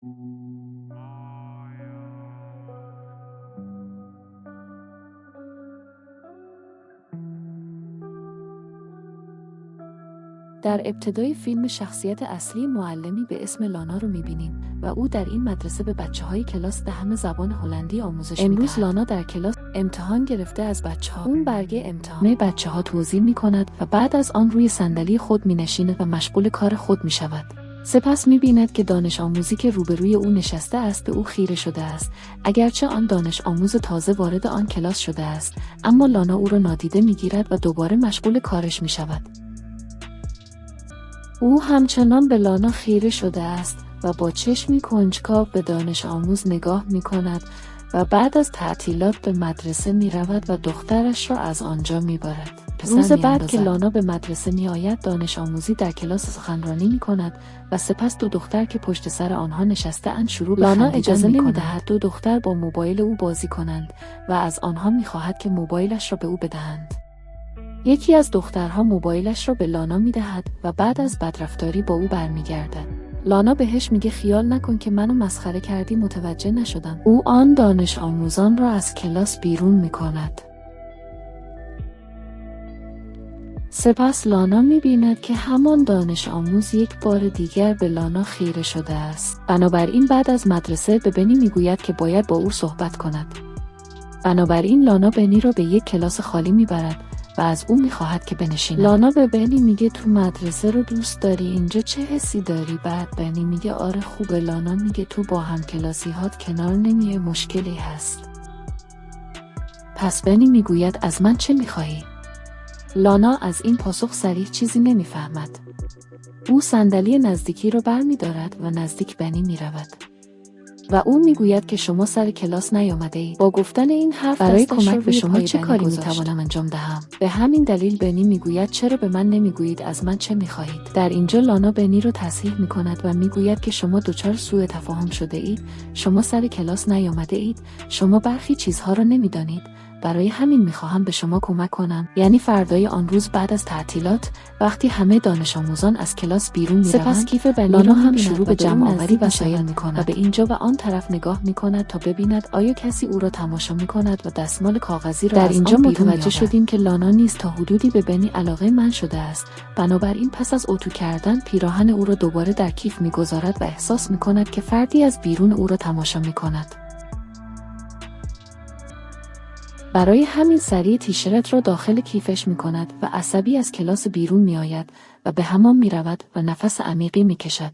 در ابتدای فیلم شخصیت اصلی معلمی به اسم لانا رو می‌بینیم و او در این مدرسه به بچه‌های کلاس دهم زبان هلندی آموزش می‌دهد. امروز لانا در کلاس امتحان گرفته از بچه‌ها. اون برگه امتحان بچه‌ها توضیح می‌کند و بعد از آن روی صندلی خود می‌نشیند و مشغول کار خود می‌شود. سپس می‌بیند که دانش آموزی که روبروی او نشسته است به او خیره شده است. اگرچه آن دانش آموز تازه وارد آن کلاس شده است، اما لانا او را نادیده می‌گیرد و دوباره مشغول کارش می‌شود. او همچنان به لانا خیره شده است و با چشمی کنجکاو به دانش آموز نگاه می کند و بعد از تعطیلات به مدرسه می رود و دخترش را از آنجا می برد. روز بعد که لانا به مدرسه می آید، دانش آموزی در کلاس سخنرانی می کند و سپس دو دختر که پشت سر آنها نشسته اند شروع به خندیدن اجازه نمی دهد دو دختر با موبایل او بازی کنند و از آنها می خواهد که موبایلش را به او بدهند. یکی از دخترها موبایلش را به لانا می‌دهد و بعد از بدرفتاری با او برمیگردد. لانا بهش میگه خیال نکن که منو مسخره کردی، متوجه نشدم. او آن دانش آموزان را از کلاس بیرون می‌کند. سپس لانا می‌بیند که همان دانش آموز یک بار دیگر به لانا خیره شده است. بنابراین بعد از مدرسه به بنی میگوید که باید با او صحبت کند. بنابراین لانا بنی را به یک کلاس خالی میبرد و از او میخواهد که بنشیند. لانا به بنی میگه تو مدرسه رو دوست داری؟ اینجا چه حسی داری؟ بعد بنی میگه آره خوبه. لانا میگه تو با هم کلاسی هات کنار نمیای، مشکلی هست؟ پس بنی میگوید از من چه میخواهی؟ لانا از این پاسخ صریح چیزی نمیفهمد. او صندلی نزدیکی رو برمیدارد و نزدیک بنی میرود و او میگوید که شما سر کلاس نیامده اید. با گفتن این حرف برای کمک به شما چه کاری میتوانم انجام دهم؟ به همین دلیل بنی میگوید چرا به من نمیگویید از من چه میخواهید؟ در اینجا لانا بنی رو تصحیح میکند و میگوید که شما دچار سوء تفاهم شده اید. شما سر کلاس نیامده اید. شما برخی چیزها را نمیدانید. برای همین میخواهم به شما کمک کنم. یعنی فردای آن روز بعد از تعطیلات، وقتی همه دانش آموزان از کلاس بیرون میروند، سپس کیف بنی را هم شروع به جمع آوری وسایل میکند و به اینجا و آن طرف نگاه میکند تا ببیند آیا کسی او را تماشا میکند و دستمال کاغذی را در اینجا متوجه شدیم که لانا نیز تا حدودی به بنی علاقه من شده است. بنابراین پس از اتو کردن پیراهن او را دوباره در کیف میگذارد و احساس میکند که فردی از بیرون او را تماشا میکند. برای همین سریع تیشرت را داخل کیفش می کند و عصبی از کلاس بیرون می آید و به حمام می رود و نفس عمیقی می کشد.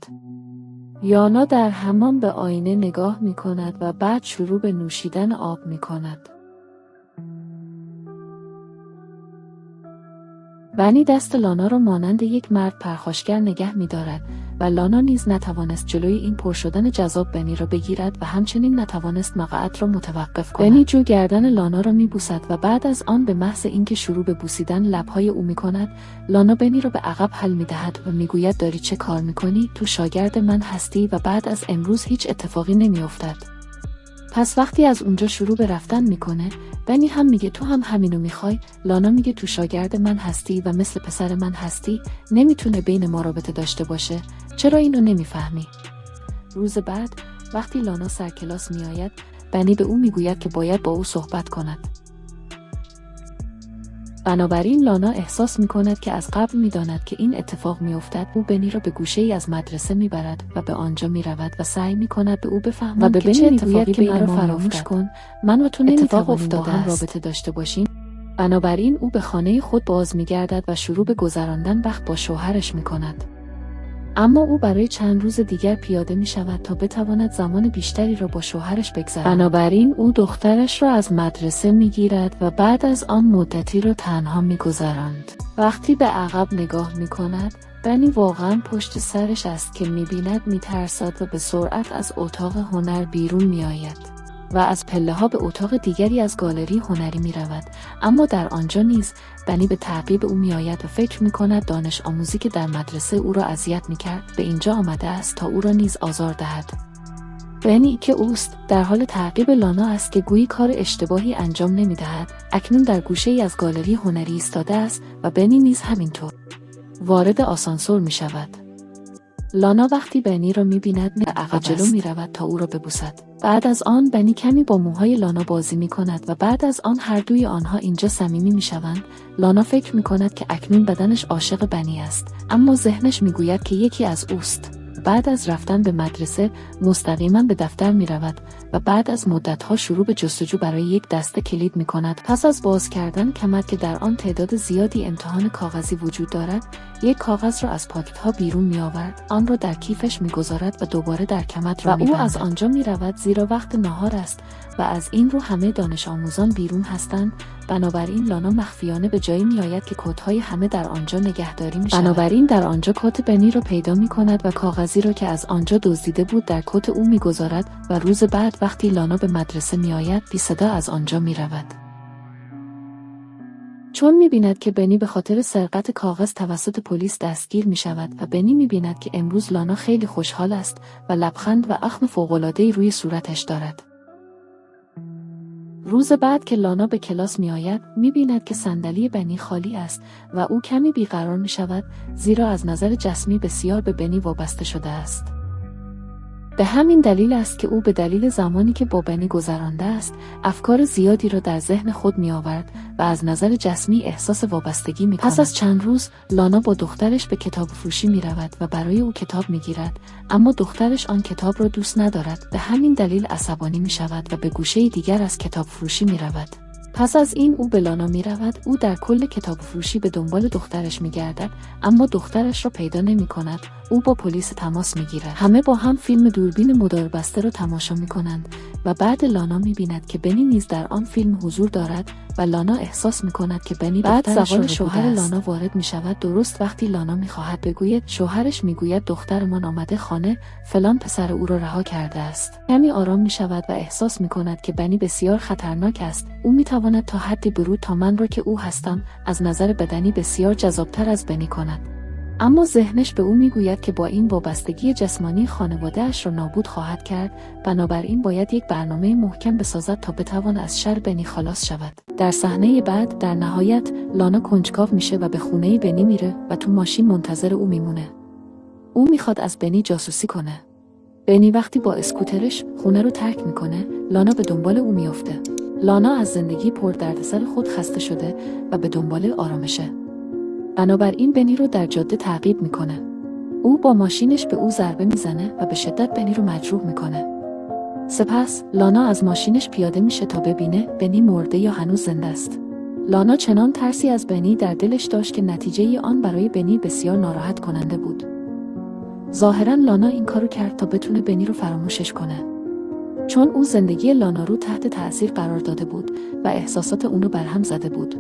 یانا در حمام به آینه نگاه می کند و بعد شروع به نوشیدن آب می کند. بنی دست لانا را مانند یک مرد پرخاشگر نگه می دارد و لانا نیز نتوانست جلوی این پر شدن جذاب بنی را بگیرد و همچنین نتوانست مقعد را متوقف کند. بنی جو گردن لانا را می بوسد و بعد از آن به محض اینکه شروع به بوسیدن لبهای او می کند، لانا بنی را به عقب هل می دهد و می گوید داری چه کار می کنی؟ تو شاگرد من هستی و بعد از امروز هیچ اتفاقی نمی افتد. پس وقتی از اونجا شروع به رفتن میکنه، بنی هم میگه تو هم همینو میخوای؟ لانا میگه تو شاگرد من هستی و مثل پسر من هستی، نمیتونه بین ما رابطه داشته باشه. چرا اینو نمیفهمی؟ روز بعد وقتی لانا سر کلاس میآید، بنی به او میگوید که باید با او صحبت کند. بنابراین لانا احساس میکند که از قبل میداند که این اتفاق میافتد. او بنی را به گوشه‌ای از مدرسه میبرد و به آنجا میرود و سعی میکند به او بفهماند و به بنی میگوید که من را فراموش کن، من و تو نمیتوانیم با هم رابطه داشته باشیم. بنابراین او به خانه خود باز میگردد و شروع به گذراندن وقت با شوهرش میکند. اما او برای چند روز دیگر پیاده می شود تا بتواند زمان بیشتری را با شوهرش بگذراند. بنابراین او دخترش را از مدرسه می گیرد و بعد از آن مدتی را تنها می گذراند. وقتی به عقب نگاه می کند، بنی واقعا پشت سرش است که می بیند می ترسد و به سرعت از اتاق هنر بیرون می آید و از پله ها به اتاق دیگری از گالری هنری می رود. اما در آنجا نیز بنی به تعقیب او می آید و فکر می کند دانش آموزی که در مدرسه او را اذیت می کرد به اینجا آمده است تا او را نیز آزار دهد. بنی که اوست در حال تعقیب لانا است که گویی کار اشتباهی انجام نمی دهد. اکنون در گوشه ای از گالری هنری ایستاده است و بنی نیز همینطور. وارد آسانسور می شود. لانا وقتی بنی را می‌بیند عقب جلو می‌رود تا او را ببوسد. بعد از آن بنی کمی با موهای لانا بازی می‌کند و بعد از آن هر دوی آنها اینجا صمیمی می‌شوند. لانا فکر می‌کند که اکنون بدنش عاشق بنی است، اما ذهنش می‌گوید که یکی از اوست. بعد از رفتن به مدرسه مستقیما به دفتر می رود و بعد از مدتها شروع به جستجو برای یک دسته کلید می کند. پس از باز کردن کمد که در آن تعداد زیادی امتحان کاغذی وجود دارد، یک کاغذ را از پاکت ها بیرون می آورد، آن را در کیفش می گذارد و دوباره در کمد را می بندد. او از آنجا می رود زیرا وقت ناهار است و از این رو همه دانش آموزان بیرون هستند. بنابراین لانا مخفیانه به جایی می آید که کدهای همه در آنجا نگهداری می شود. بنابراین در آنجا کت بنی را پیدا می کند و کاغذی را که از آنجا دزدیده بود در کت او می گذارد و روز بعد وقتی لانا به مدرسه می آید بی صدا از آنجا می رود. چون می بیند که بنی به خاطر سرقت کاغذ توسط پلیس دستگیر می شود و بنی می بیند که امروز لانا خیلی خوشحال است و لبخند و اخم فوق‌العاده‌ای روی صورتش دارد. روز بعد که لانا به کلاس می آید می بیند که صندلی بنی خالی است و او کمی بیقرار می شود زیرا از نظر جسمی بسیار به بنی وابسته شده است. به همین دلیل است که او به دلیل زمانی که با بنی گذرانده است افکار زیادی را در ذهن خود می آورد و از نظر جسمی احساس وابستگی می کند. پس از چند روز لانا با دخترش به کتاب فروشی می رود و برای او کتاب می گیرد، اما دخترش آن کتاب را دوست ندارد. به همین دلیل عصبانی می شود و به گوشه دیگر از کتاب فروشی می رود. پس از این او به لانا می رود. او در کل کتاب فروشی به دنبال دخترش می گردد، اما دخترش را پیدا نمی کند. او با پلیس تماس می گیرد. همه با هم فیلم دوربین مداربسته را تماشا می کنند و بعد لانا می بیند که بنی نیز در آن فیلم حضور دارد و لانا احساس می کند که بنی بعد زبان شوهر لانا وارد می شود. درست وقتی لانا می خواهد بگوید، شوهرش می گوید دخترمان آمده خانه، فلان پسر او را رها کرده است. کمی آرام می شود و احساس می کند که بنی بسیار خطرناک است. او می تواند تا حدی برود تا من را که او هستم از نظر بدنی بسیار جذابتر از بنی کند. اما ذهنش به او میگوید که با این وابستگی جسمانی خانواده‌اش را نابود خواهد کرد، بنابراین باید یک برنامه محکم بسازد تا بتواند از شر بنی خلاص شود. در صحنه بعد در نهایت لانا کنجکاو میشه و به خونه بنی میره و تو ماشین منتظر او میمونه. او میخواد از بنی جاسوسی کنه. بنی وقتی با اسکوترش خونه رو ترک میکنه، لانا به دنبال او میفته. لانا از زندگی پر دردسر خود خسته شده و به دنبال آرامشه. بنابراین بنی رو در جاده تعقیب میکنه. او با ماشینش به او ضربه میزنه و به شدت بنی رو مجروح میکنه. سپس لانا از ماشینش پیاده میشه تا ببینه بنی مرده یا هنوز زنده است. لانا چنان ترسی از بنی در دلش داشت که نتیجه آن برای بنی بسیار ناراحت کننده بود. ظاهراً لانا این کارو کرد تا بتونه بنی رو فراموشش کنه. چون او زندگی لانا رو تحت تأثیر قرار داده بود و احساسات اون رو برهم زده بود.